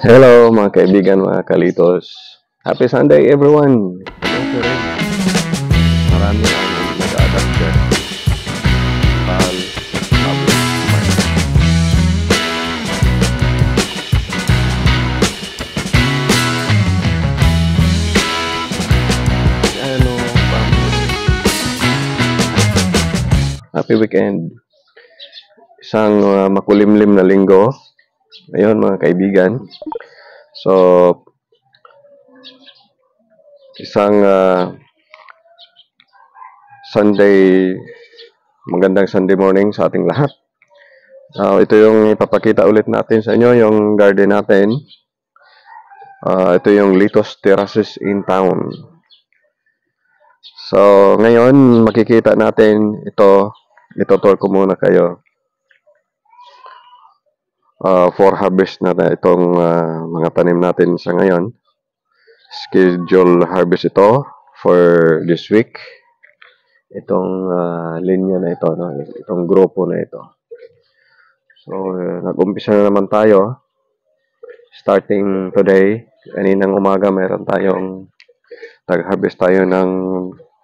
Hello mga kaibigan, mga kalitos. Happy Sunday everyone! Hello po rin. Marami ang nag-adapt dyan. Public market. Ano, happy weekend. Isang makulimlim na linggo. Ayun mga kaibigan. So, isang magandang Sunday morning sa ating lahat. Ito yung ipapakita ulit natin sa inyo, yung garden natin. Ito yung Litos Terraces in town. So, ngayon makikita natin ito. Ito-tour ko muna kayo. For harvest na itong mga tanim natin sa ngayon. Schedule harvest ito for this week. Itong linya na ito, no? Itong grupo na ito. So, nag-umpisa na naman tayo. Starting today, kaninang umaga, mayroon tayong nag-harvest tayo ng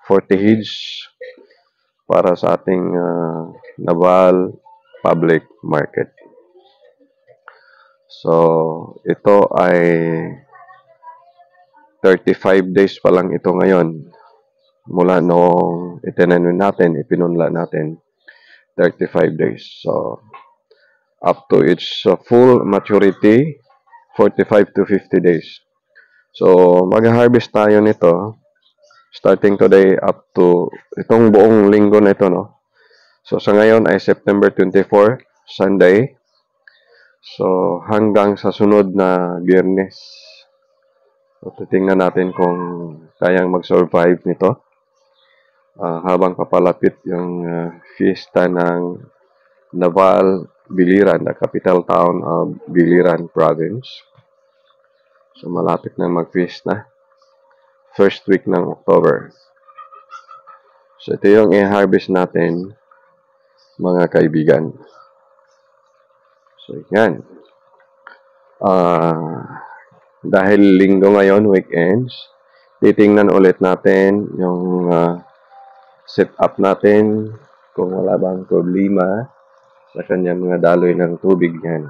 40 heads para sa ating Naval Public Market. So, ito ay 35 days pa lang ito ngayon. Mula noong itinanim natin, ipinunla natin, 35 days. So, up to its full maturity, 45 to 50 days. So, mag-harvest tayo nito starting today up to itong buong linggo na ito, no? So, sa ngayon ay September 24, Sunday. So, hanggang sa sunod na Biyernes. So, titingnan natin kung kayang mag-survive nito. Habang papalapit yung fiesta ng Naval Biliran, the capital town of Biliran Province. So, malapit na mag-fiesta. First week ng October. So, ito yung i-harvest natin, mga kaibigan. So, yan. Dahil linggo ngayon, weekends, titingnan ulit natin yung setup natin kung wala bang problema sa kanyang mga daloy ng tubig yan.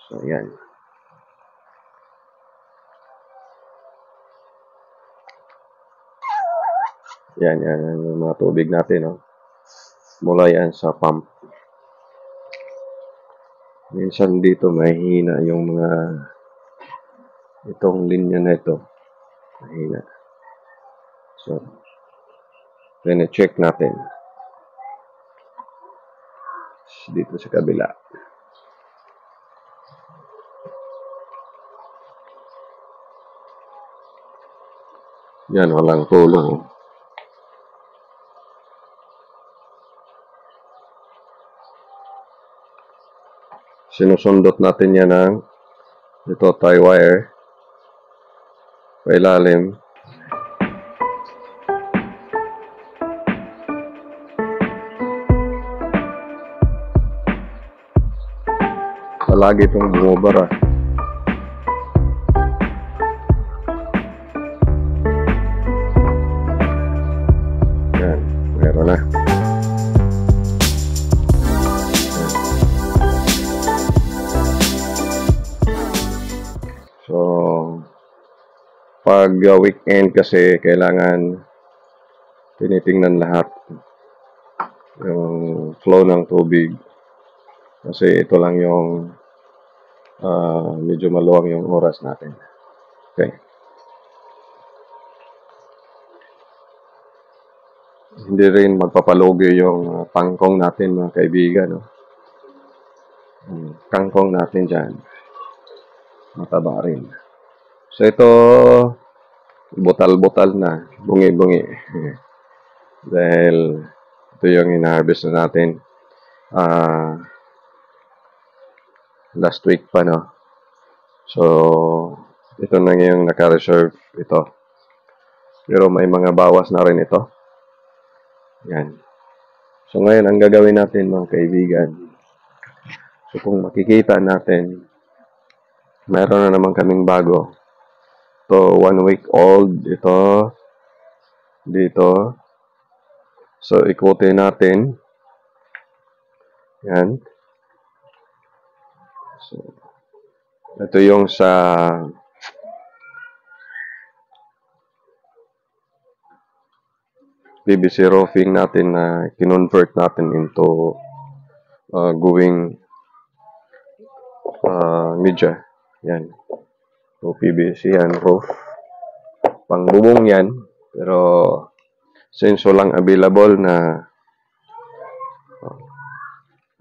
So, yan. Yan yung mga tubig natin, no? Mula yan sa pump. Minsan dito mahina yung mga itong linya na ito. Mahina. So, check natin. Dito sa kabila. Yan, walang tulong. Sinusundot natin yan ng ito, tie wire. Pailalim. Palagi itong bumubara. Yan, meron na. So, pag weekend kasi kailangan tinitingnan lahat yung flow ng tubig kasi ito lang yung medyo maluwang yung oras natin. Okay. Hindi rin magpapalugi yung kangkong natin, mga kaibigan, no? Kangkong natin dyan mataba rin. So ito butal-butal na, bungi-bungi. Dahil ito yung ina-harvest na natin last week pa, no? So ito na yung naka-reserve ito. Pero may mga bawas na rin ito. Yan. So ngayon, ang gagawin natin mga kaibigan, so kung makikita natin, meron na naman kaming bago. So, 1 week old ito dito. So, ikutin natin. Yan. So, ito yung sa PVC roofing natin na kinonvert natin into going media. Yan. So, PVC yan, roof. Pangbubong yan. Pero, since walang available na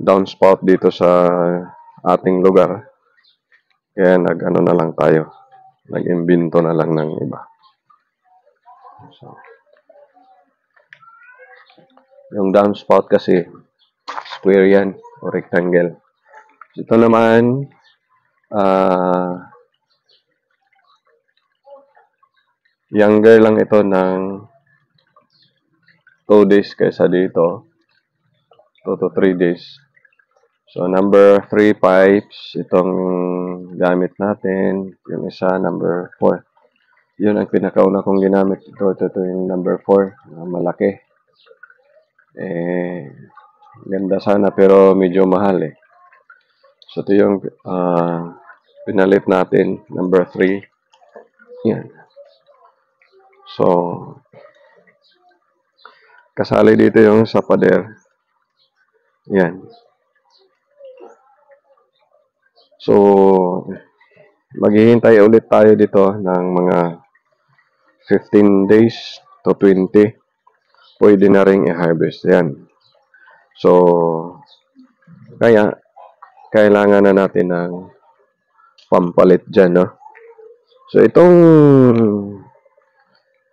downspout dito sa ating lugar, kaya nag-ano na lang tayo. Nag-imbento na lang ng iba. So, yung downspout kasi, square yan, o rectangle. Ito naman, younger lang ito ng 2 days kaysa dito. 2 to 3 days. So, number 3 pipes, itong gamit natin. Yung isa, number 4. Yun ang pinakauna kong ginamit. Ito yung number 4. Malaki. Ganda sana pero medyo mahal eh. So, ito yung pinalit natin. Number 3. Yan. So, kasali dito yung sa pader. Yan. So, maghihintay ulit tayo dito ng mga 15 days to 20. Pwede na rin i-harvest. Yan. So, kaya, kailangan na natin ng pampalit dyan, no? So, itong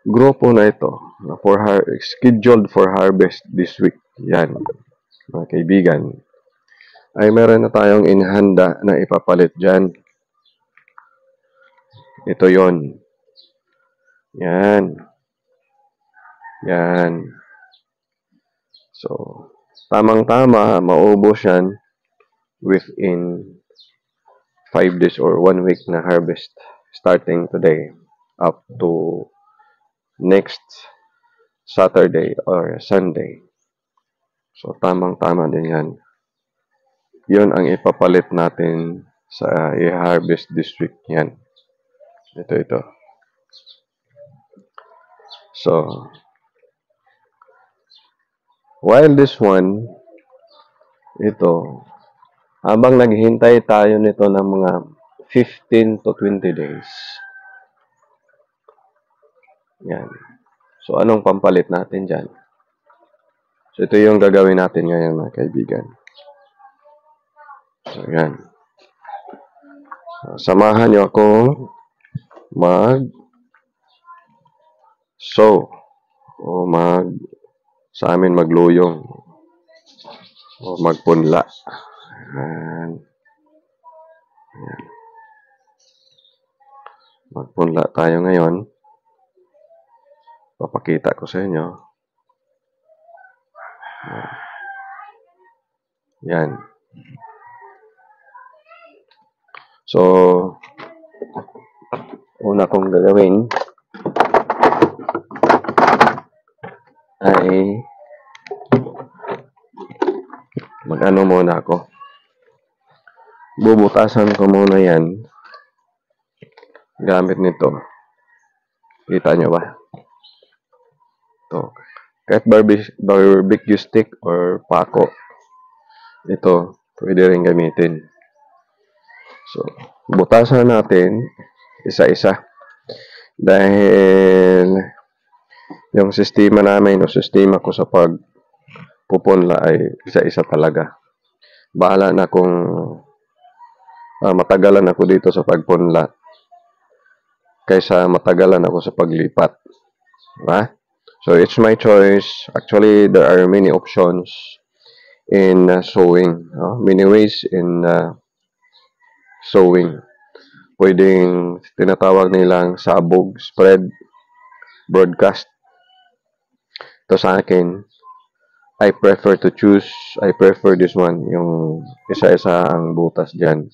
grupo na ito, scheduled for harvest this week, yan, mga kaibigan, ay meron na tayong inhanda na ipapalit dyan. Ito yon. Yan. Yan. So, tamang-tama, maubos yan within 5 days or 1 week na harvest starting today up to next Saturday or Sunday. So, tamang-tama din yan. Yun ang ipapalit natin sa i-harvest this week. Yan. Ito. So, while this one, ito, habang naghihintay tayo nito ng mga 15 to 20 days. Yan. So, anong pampalit natin dyan? So, ito yung gagawin natin ngayon, mga kaibigan. So, yan. Samahan nyo akong mag-sow o sa amin magluyong o magpunla. Yan. Yan. Magpunla tayo ngayon. Papakita ko sa inyo. Yan. So, una kong gagawin ay mag-ano muna ako. Bubutasan ko muna yan gamit nito. Kita nyo ba? Ito. Kahit barbecue stick or pako. Ito, pwede rin gamitin. So, butasan natin isa-isa. Dahil yung sistema namin o sistema ko sa pagpupunla ay isa-isa talaga. Bahala na kung matagalan ako dito sa pagpunla kaysa matagalan ako sa paglipat. Diba? So, it's my choice. Actually, there are many options in sowing. Many ways in sowing. Pwedeng tinatawag nilang sabog, spread, broadcast. Ito sa akin, I prefer this one, yung isa-isa ang butas dyan.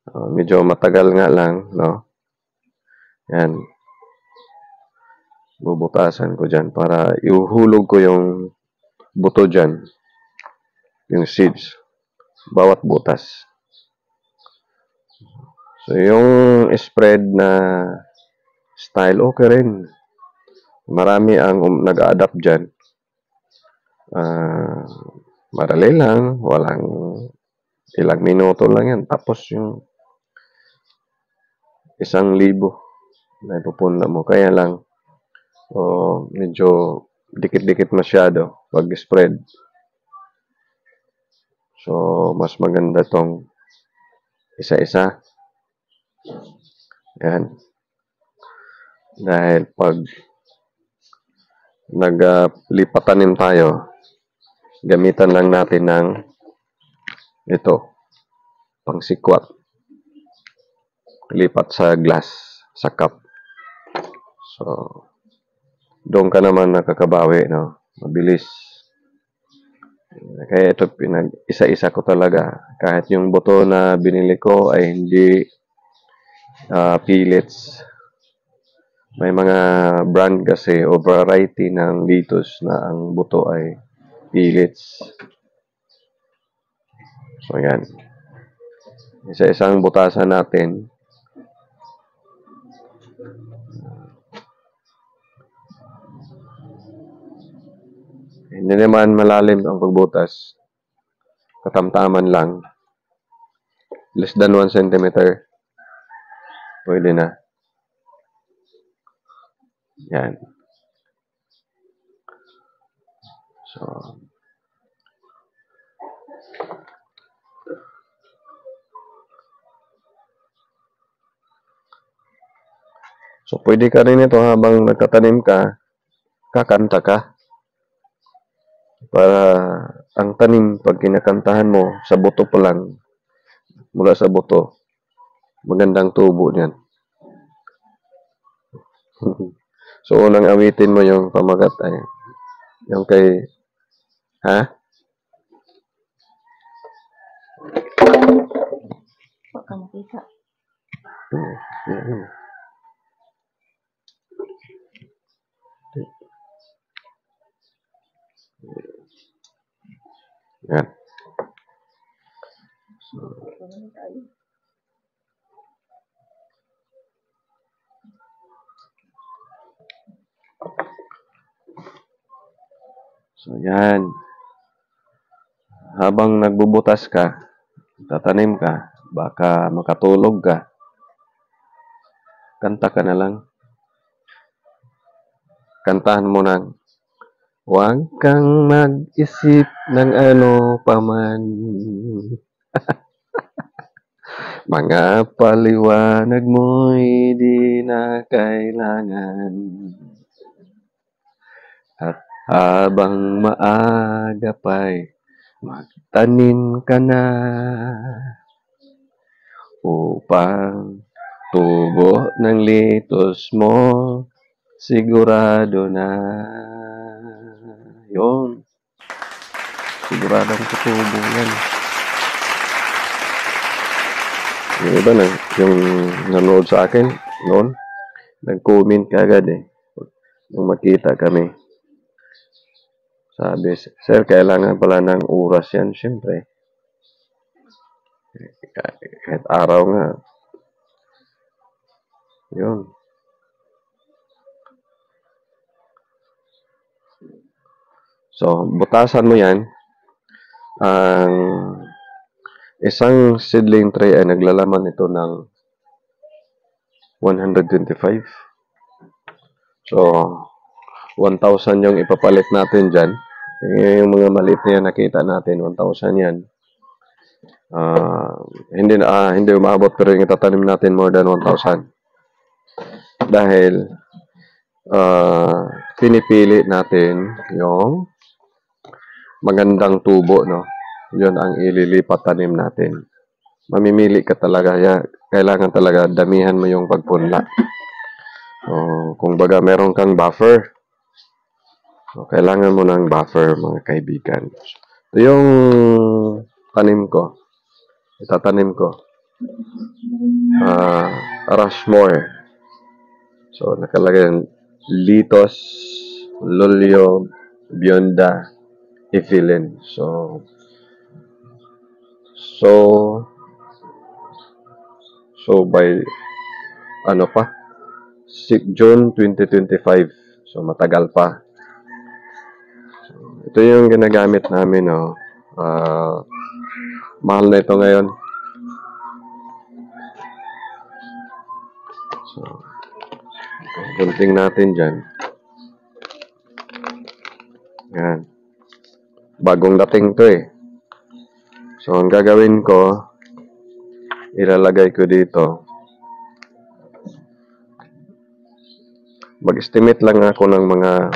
Medyo matagal nga lang, no? Yan. Bubutasan ko dyan para ihuhulog ko yung buto dyan. Yung seeds. Bawat butas. So, yung spread na style, okay rin. Marami ang nag-adapt dyan. Madali lang. Walang ilang minuto lang yan. Tapos yung 1,000 na ipupunda mo. Kaya lang, medyo dikit-dikit masyado pag spread. So, mas maganda tong isa-isa. Yan. Dahil pag naglipatanim tayo, gamitan lang natin ng ito, pangsikwat. Lipat sa glass, sa cup. So, doon ka naman nakakabawi, no? Mabilis. Kaya ito, isa-isa ko talaga. Kahit yung buto na binili ko ay hindi pellets. May mga brand kasi o variety ng lettuce na ang buto ay pellets. So, yan. Isa-isang butasan natin. Hindi naman malalim ang pagbutas. Katamtaman lang. Less than 1 centimeter. Pwede na. Yan. So, pwede ka rin ito habang nagtatanim ka, kakanta ka. Para ang tanim, pag kinakantahan mo, sa buto pa lang, mula sa buto, magandang tubo niyan. So, unang awitin mo yung pamagat ay, yung kay, ha? Huwag ka makita. Yan. So, yan. Habang nagbubutas ka, tatanim ka, baka makatulog ka, kanta ka na lang. Kantahan mo ng, huwag kang mag-isip ng ano paman. Mga paliwanag mo'y di na kailangan. At habang maaga pa'y magtanim ka na upang tubo ng lettuce mo sigurado na. Yun. Siguradong tutubo yan. Yung iba na, yung nanood sa akin noon, nag-comment kagad eh. Nung makita kami. Sabi, sir, kailangan pala ng oras yan, siyempre. Kahit araw nga. Yun. So, butasan mo yan. Ang isang seedling tray ay naglalaman ito ng 125. So, 1,000 yung ipapalit natin dyan. Yung mga maliit na yan, nakita natin, 1,000 yan. Hindi umabot, pero yung itatanim natin more than 1,000. Dahil, pinipili natin yung magandang tubo, no? Yun ang ililipat tanim natin. Mamimili ka talaga. Kailangan talaga damihan mo yung pagpunla. Kung baga meron kang buffer, So, kailangan mo ng buffer, mga kaibigan. Ito yung tanim ko. Itatanim ko. Rushmore. So, nakalagay Litos, Lolyo, Bionda, Evelyn. So, by, June 2025. So, matagal pa. So, ito yung ginagamit namin, no. Mahal na ito ngayon. So, gunting natin dyan. Yan. Bagong dating to eh. So, ang gagawin ko, ilalagay ko dito. Mag-estimate lang ako ng mga,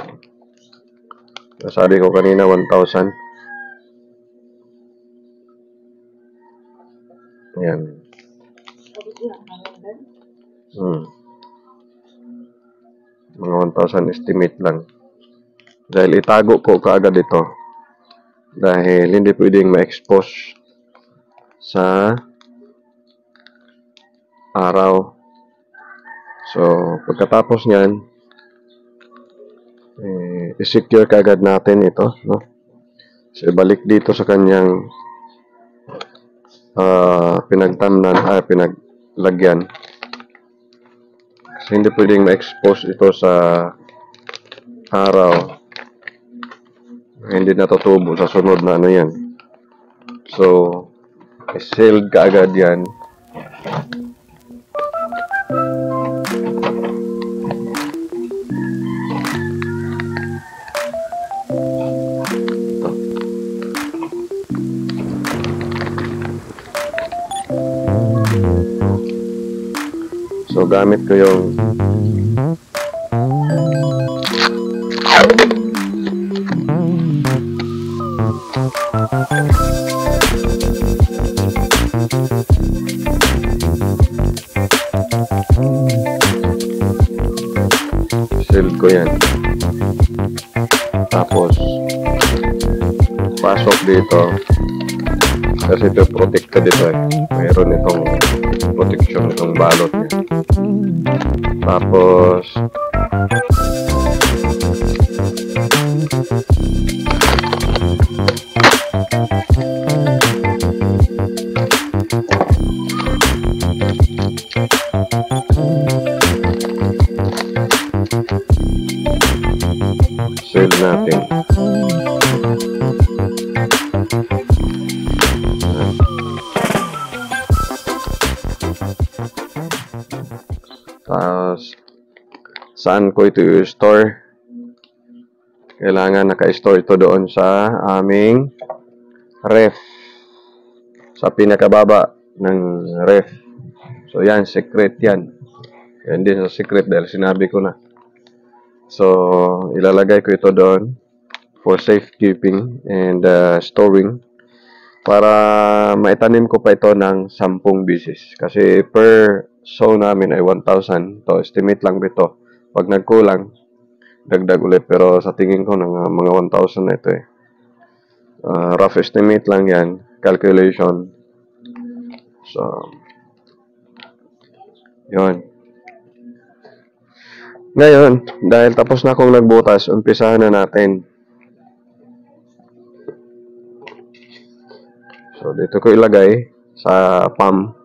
sabi ko kanina, 1,000. Ayan. Mga 1,000 estimate lang. Dahil itago ko kaagad ito. Dahil hindi pwedeng ma-expose sa araw. So, pagkatapos niyan, i-secure kaagad natin ito, no? So, ibalik dito sa kanyang pinaglagyan. Kasi hindi pwedeng ma-expose ito sa araw. Hindi natutubo sa sunod na ano yan. So, i-sealed kaagad yan. So, gamit ko yung shield ko yan. Tapos, pasok dito. Kasi ito protected dito eh. Mayroon itong protection, itong balot niya. Tapos, seal natin. Tapos, saan ko ito i-store? Kailangan naka-store ito doon sa aming ref. Sa pinakababa ng ref. So, yan, secret yan. Yan din sa secret dahil sinabi ko na. So, ilalagay ko ito doon for safekeeping and storing para maitanim ko pa ito ng 10 bisis. Kasi per sow namin ay 1,000. So, estimate lang ito. Pag nagkulang, dagdag ulit. Pero sa tingin ko ng mga 1,000 na ito eh. Rough estimate lang yan. Calculation. So, yun. Ngayon, dahil tapos na akong nagbutas, umpisahan na natin. So, dito ko ilagay sa pump.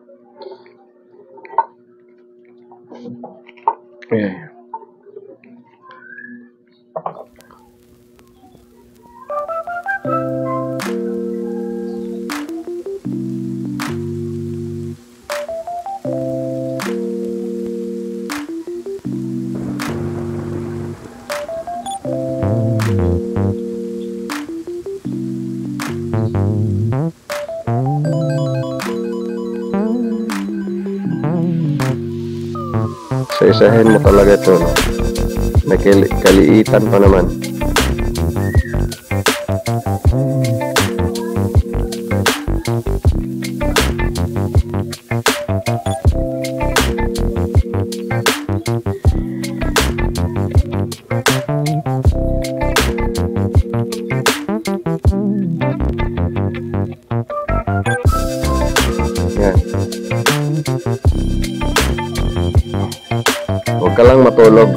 Okay. So, isahin mo talaga ito, no? May kaliitan pa naman. mahulog.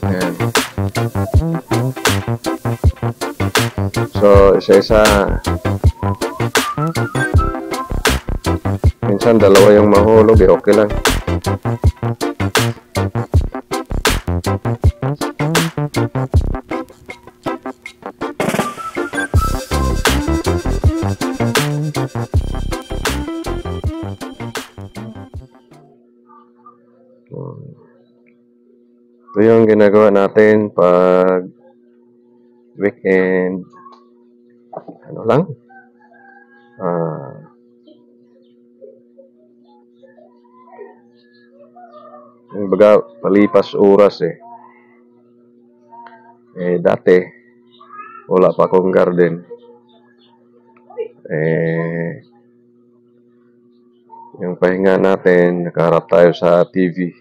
Ayan. So, isa-isa. Minsan, dalawa yung mahulog eh. Okay lang. Ito yung ginagawa natin pag weekend. Ano lang? Yung baga, palipas oras eh. Dati, wala pa akong garden. Yung pahinga natin, nakaharap tayo sa TV.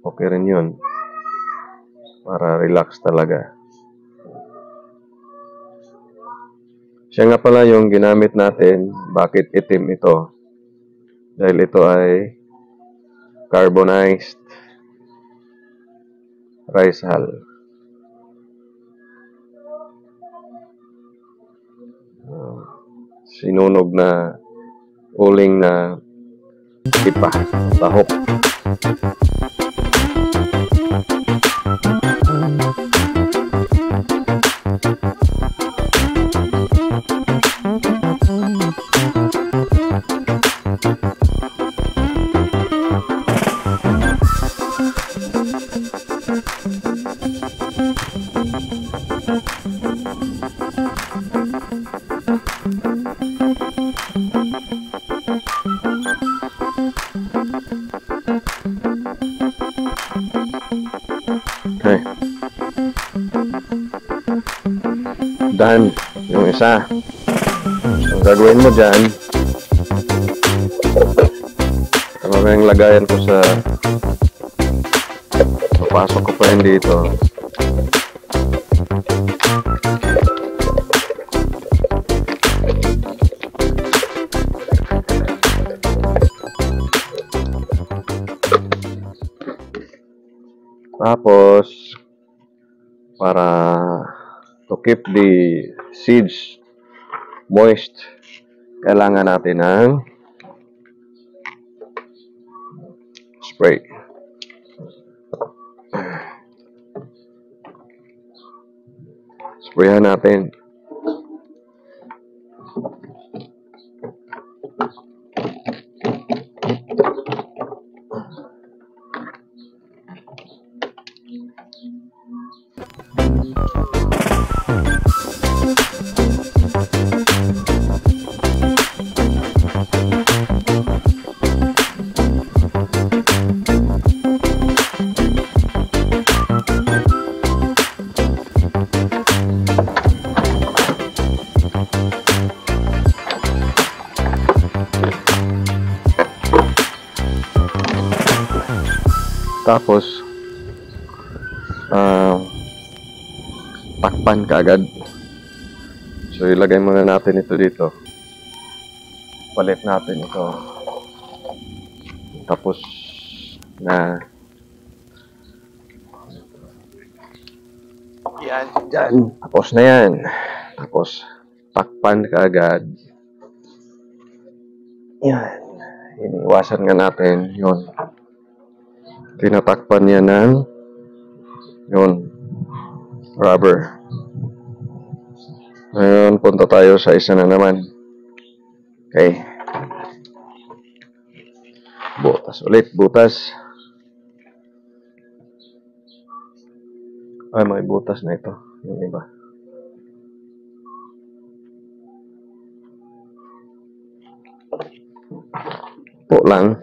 Okay rin yun. Para relax talaga. Siya nga pala yung ginamit natin. Bakit itim ito? Dahil ito ay carbonized rice hull. Sinunog na uling na ipa, tahok. Okay. Done. Yung isa. Ang gagawin mo dyan, ano ba yung lagayan ko sa papasok ko pa yun dito. Tapos, para to keep the seeds moist, kailangan natin ng spray. Sprayan natin. Tapos, takpan kaagad. So, ilagay muna natin ito dito. Palit natin ito. Tapos, yan, dyan. Tapos na yan. Tapos, takpan kaagad. Yan. Iniwasan nga natin yun. Tinatakpan niya ng yun, rubber. Ngayon, punta tayo sa isa na naman. Okay. Butas ulit, butas. Ay, may butas na ito. Yung iba. Po lang.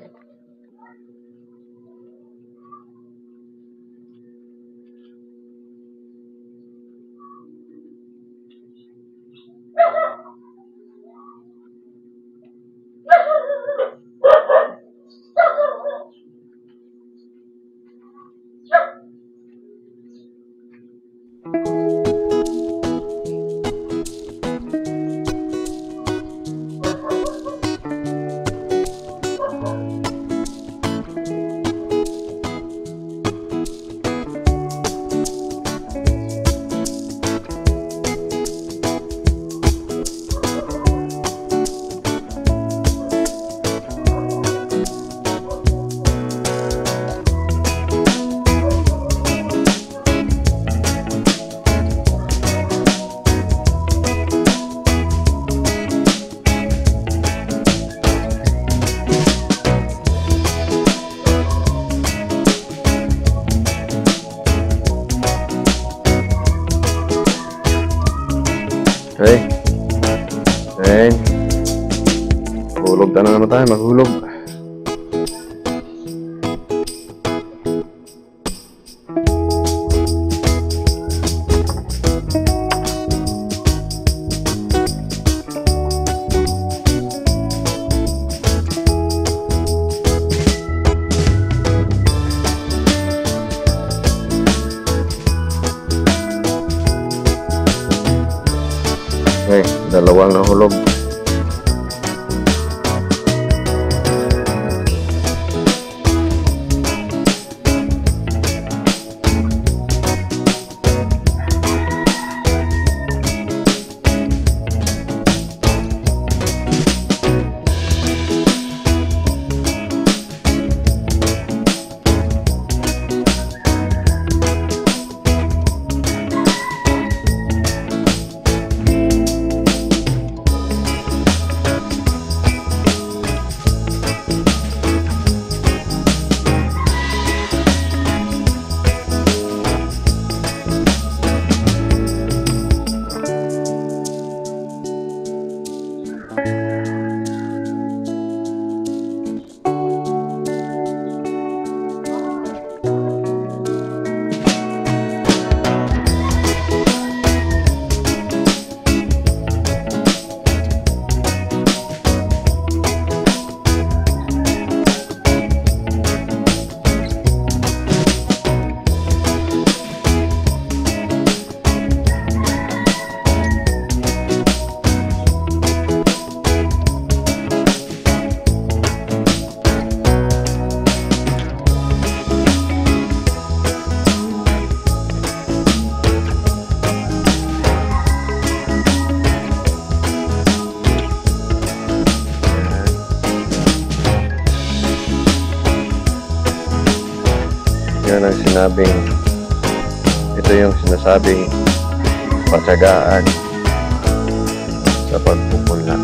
Mahulog na naman tayo, maghulog. Okay, dalawang nahulog. Yan ang sinabing, ito yung sinasabing patsagaan sa pagpupunla.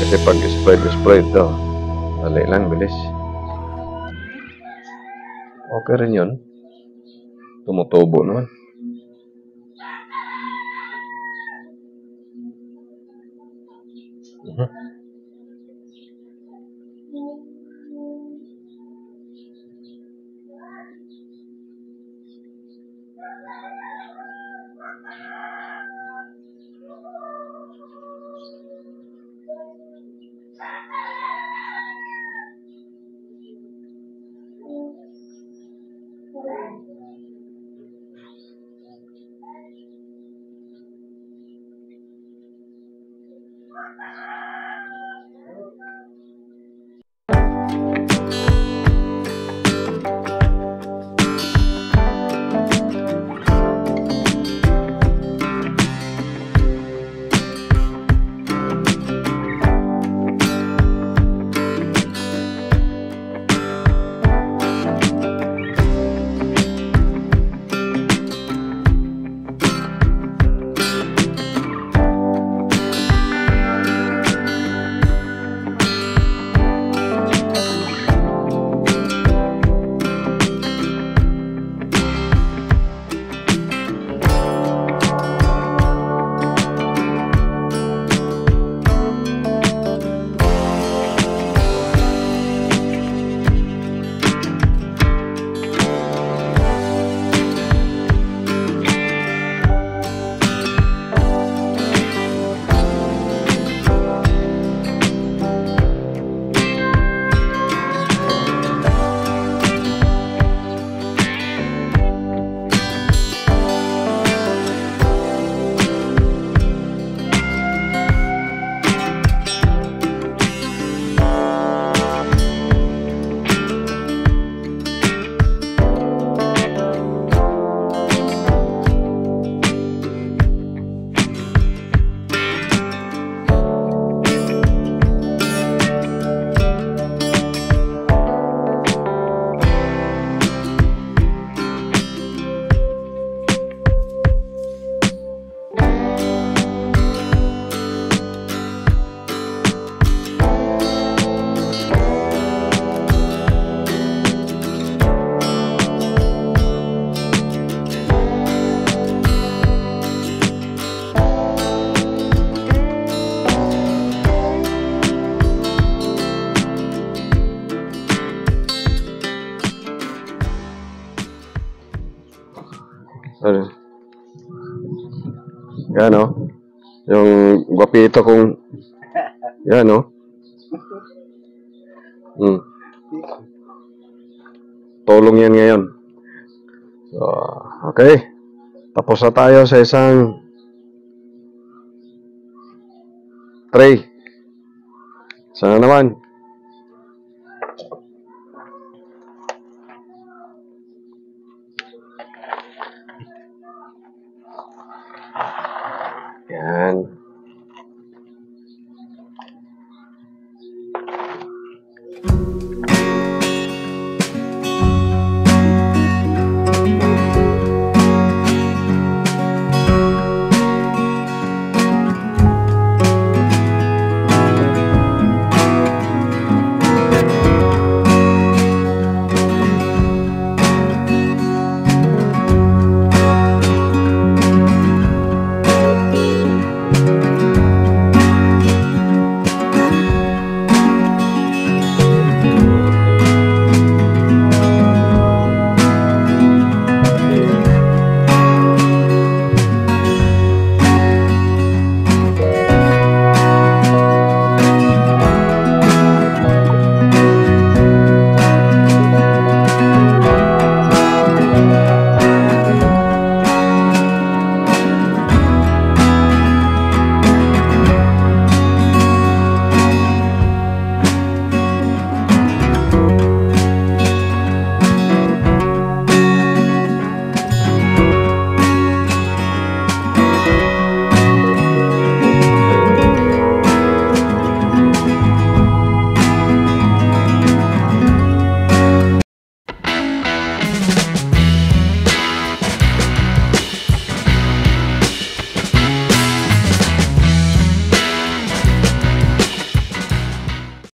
Kasi pag spread to, dali lang, bilis. Okay rin yun. Tumutubo naman. Ano? Yan, oh. Yung gwapito kong, yan, oh. Hmm. Tulong yan ngayon. So, okay. Tapos na tayo sa isang tray. Sana naman.